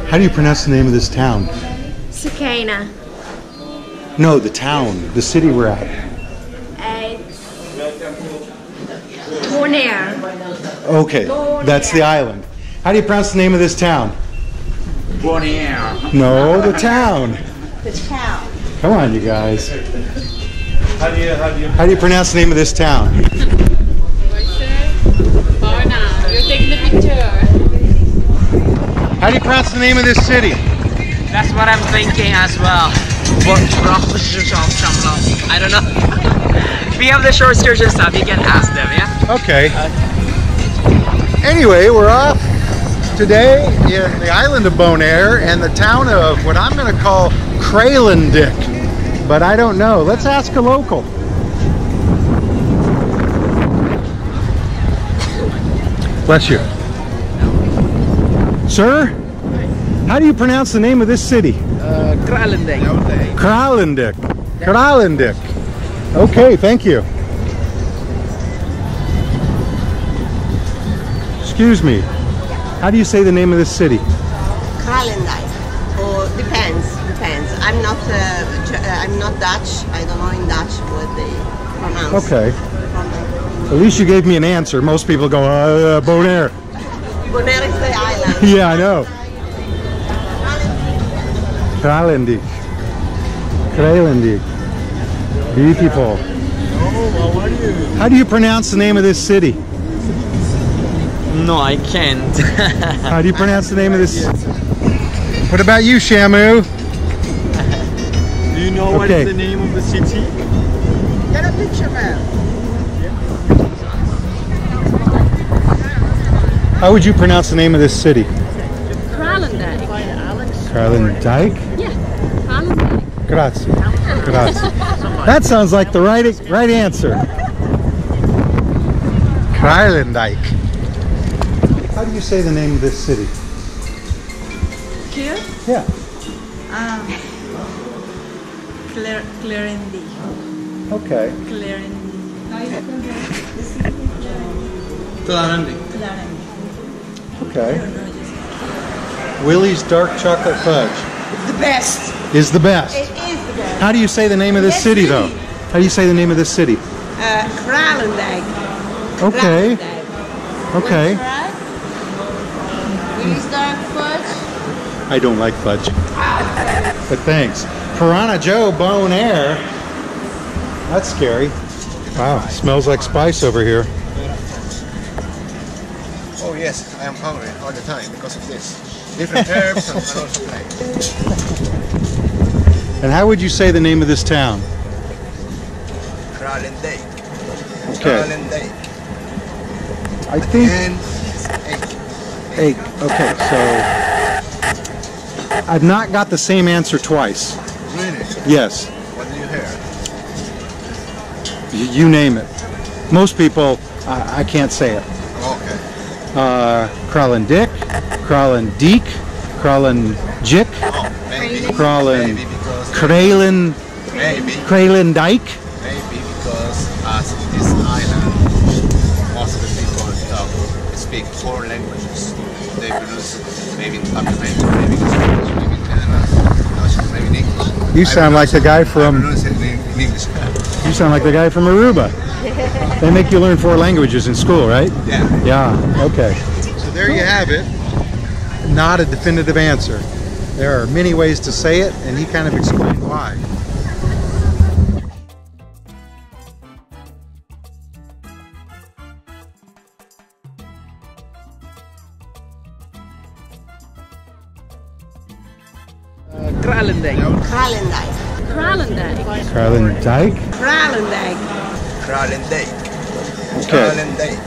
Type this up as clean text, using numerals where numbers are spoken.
How do you pronounce the name of this town? Sakana. No, the town, the city we're at. Bonaire. Okay, that's the island. How do you pronounce the name of this town? Bonaire. No, the town. The town. Come on, you guys. How do you pronounce the name of this town? You're taking the picture. How do you pronounce the name of this city? That's what I'm thinking as well. I don't know. We have the short skirts and stuff. You can ask them, yeah? Okay. Anyway, we're off today in the island of Bonaire and the town of what I'm going to call Kralendijk. But I don't know. Let's ask a local. Bless you. Sir, how do you pronounce the name of this city? Kralendijk. Kralendijk. Kralendijk. Okay, thank you. Excuse me. How do you say the name of this city? Kralendijk. Or depends. I'm not Dutch. I don't know in Dutch what they pronounce. Okay. At least you gave me an answer. Most people go, Bonaire. Bonaire is the island. Yeah, I know. Kralendijk. Kralendijk. Beautiful. How do you pronounce the name of this city? No, I can't. How do you pronounce the name of this? What about you, Shamu? Do you know what is the name of the city? Get a picture, man. How would you pronounce the name of this city? Kralendijk. Kralendijk? Yeah, Kralendijk. Grazie. Grazie. That sounds like the right answer. Kralendijk. How do you say the name of this city? Here? Yeah. Kralendijk. Okay. Kralendijk. Okay. Willie's dark chocolate fudge The best. is the best. It is the best. How do you say the name of this city, though? How do you say the name of this city? Kralendijk. Okay. Okay. Willie's dark fudge. I don't like fudge. But thanks. Piranha Joe Bonaire. That's scary. Wow, smells like spice over here. Oh yes, I am hungry all the time because of this. Different herbs and also play. And how would you say the name of this town? Kralendijk. Okay. Kralendijk. I think And egg. Okay, so I've not got the same answer twice. Really? Yes. What do you hear? You name it. Most people, I can't say it. Okay. Kralendijk, Kralendijk, Kralendijk, Oh, maybe. Kralen, Maybe because. Maybe. Kralendijk. Maybe because as this island, most of the people speak 4 languages. They produce maybe in Spanish, maybe in Spanish, maybe in Canada, maybe in English. You sound like the guy I from. produce it in English. You sound like the guy from Aruba. They make you learn 4 languages in school, right? Yeah. Yeah. Okay. So there you have it. Not a definitive answer. There are many ways to say it, and he kind of explained why. Kralendijk. Kralendijk. Kralendijk. Kralendijk. Kralendijk. Kralendijk. Okay. Kralendijk.